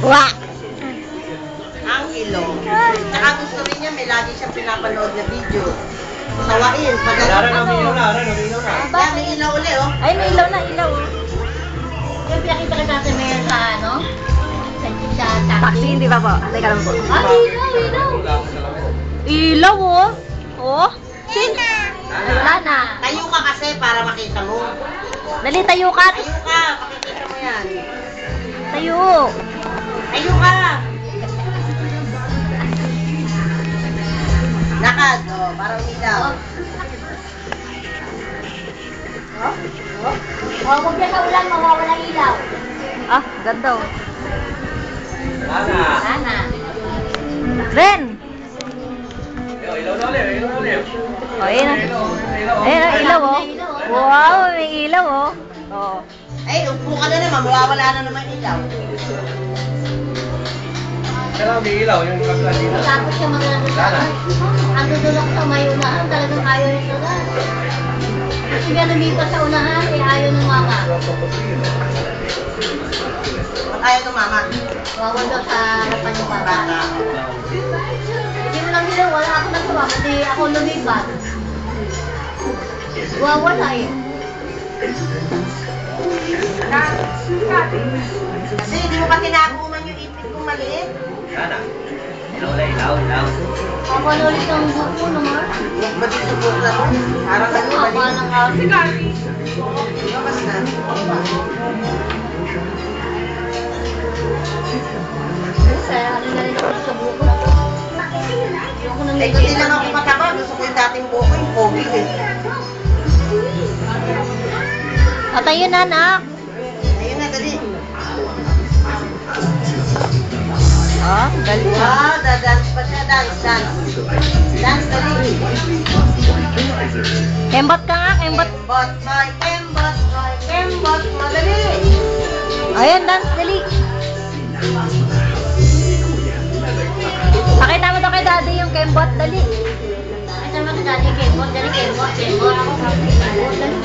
Wah! Ang ilong. Tsaka gusto rin niya, may lagi siyang pinapanood na video. Sawain. Lara na, umiinom na. Yan, may ilaw ulit, oh. Ay, may ilaw na, ilaw. Yung pinakita ka natin ngayon sa ano? Sa Taxi, hindi ba po? Teka lang po. Ah, ilaw! Ilaw, oh. Oh. Ay, wala na. Tayo ka kasi para makita mo. Dali, tayo ka. Tayo ka, makikita mo yan. Tayo. Tayo ka. Lakad, oh, para umilaw. Huwag yan sa ulan, mawawala ilaw. Ah, ganda, oh. Lara. Sana. Ren! Ilaw na ulit. Oh, ayun na. Ayun na, ilaw, oh. Wow, may ilaw, oh. Oh. Ay, upo ka na naman, mawawala na naman ilaw. Kaya lang may ilaw, yung kabila dito. Tapos yung mga ang dudulok sa may unahan, talagang ayaw nito na. Kasi nga lumipas sa unahan, eh ayaw ng mama. Ba't ayaw ng mama? Wawan daw sa harapan ng bata. Bata. Hindi mo lang nila, wala ako nagawa, kasi ako lumipas. Wawala eh. Kasi hindi mo pa tinakuman yung ipit kong maliit. Lara. Ilaw. Ako na ulit ang buko naman. Matisubok na to. Parang ano, Ako mali. ng kasi. Labas na. Kaya ano na rin ako sa buko. Ayoko nang Eh, hindi lang ako mataba. Gusto ko yung dating buko, yung pogi eh. Tayo na, anak. Ayun na, dali. Ah, galing. Wow, dadance pa siya. Dance. Dance, dali. Kembot ka nga, kembot. Kembot, madali. Ayan, dance, dali. Pakita mo to kay daddy yung kembot, dali. Ay, sama ka dali, kembot, dali, kembot. Ako kembot, dali.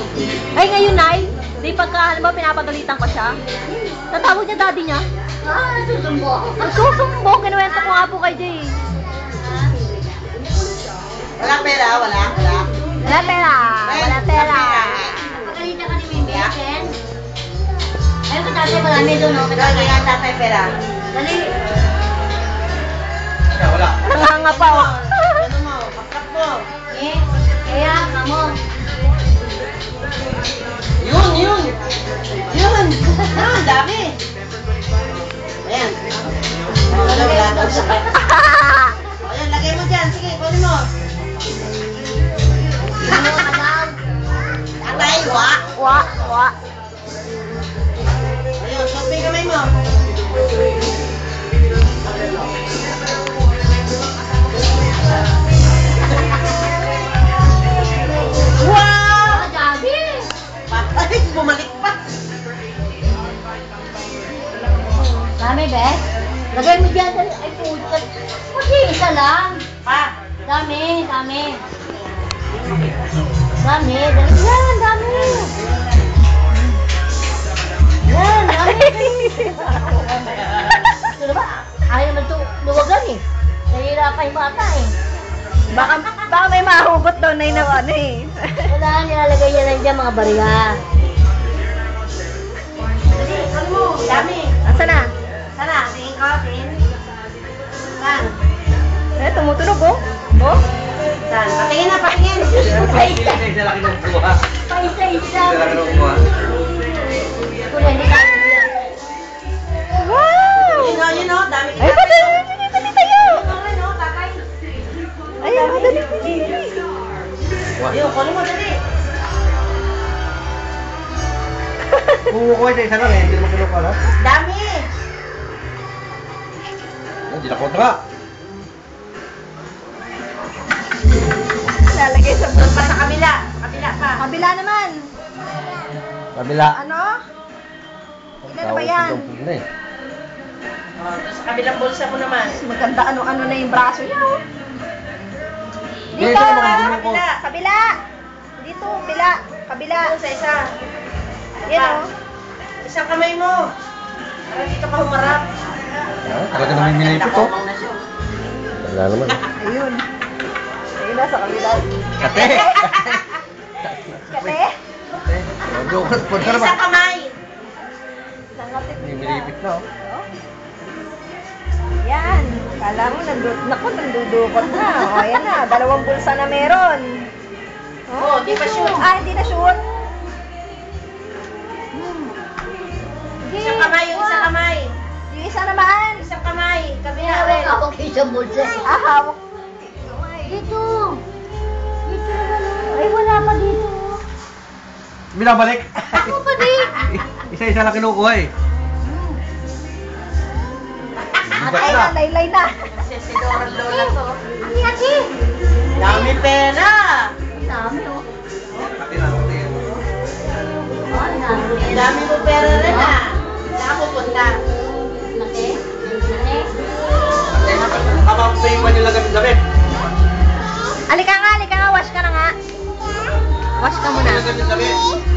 Ay, ngayon, Nay. Di pagka, halimbawa, pinapagalitan ko siya. Tatawag niya daddy niya. Ah, susumbo ako. Nagsusumbong, kinuwento ko nga po kay Jay. Wala pera, wala. Wala pera, wala pera. Pagalitan ka ni Mimi, Ken. Ayun ka tatay, marami doon, no? Lagi nga tatay pera. Dali. Wala. Nanganga pa, oh. Ano mo, pakat mo. Eh, kaya, kamo. Yun. Ang dami. Ayan. Wala daw siya. Ayan, lagay mo dyan. Sige, kunin mo. Ano ka daw? Tatay, wa. Wa. Ayun, shopping kamay mo. Wow! Ah, dami. Patay, bumalik pa. Dami, be. Lagay mo dyan. Dali. Ay, puto. Kasi isa lang. Pa. Dami. Dami, dali. Yan, dami. Yan, dami. Ito na ba? Ayaw naman ito luwagan eh. Nahihirapan yung bata eh. Baka may mahugot daw na yung ano eh. Wala, nilalagay niya lang dyan mga bariya. Dali, ano mo? Dami. Asa na? Sana, tingin ko, tingin. Saan? Eh, tumutunog, oh. Oh? Saan? Patingin na, patingin. Isa laki ng kuha. Paisa-isa. Isa laki ng kuha. Kuya, hindi tayo bilang. Wow! Yun o, dami. Ay, dali tayo! Ayun o, tatay. Ayun, dali. Ayun, kunin mo, dali. Kumukuha sa isa lang eh, hindi naman kinukuha, no? Dami. Hindi na kontra. Lalagay sa Doon pa sa kabila. Kabila pa. kabila naman. Kabila. Ano? Ilan ba yan? Oh, doon sa kabilang bulsa mo naman. Maganda ano na yung braso niya, oh. Dito, Dito, makagulong ko. kabila. Dito, kabila. Doon sa isa. Yan, oh. Isang kamay mo. Para dito ka humarap. Talaga naman minilipit to. Nakawang na siya. Wala naman. Ayun. Ayun na sa kabila. Kate! Kate? Joke ka Yung isang kamay. Nangatid na. minilipit na. Yan. Kala mo, nandudukot na. O, ayan na. 2 bulsa na meron. Oh, di pa shoot. Ah, hindi na shoot. Isang kamay, yung isang kamay. Yung isa naman. Isang kamay. Kabila Hawak rin. ako kay sa bulsa. Ah, hawak. Dito. Dito naman. Ay, wala pa dito. Binabalik! Ako pa din. Isa-isa lang kinukuha eh. Bigat Ay na. na, laylay na. Sisidoran lola to. Hindi ate. Dami pera. Dami oh. Kati na, kati. Oh, dami. Dami mo pera rin ah. Saan ka pupunta? Laki. Laki. Kapag-pay pa nila gamit-gamit. Alika nga, wash ka na nga. Wash ka muna. Gamit-gamit.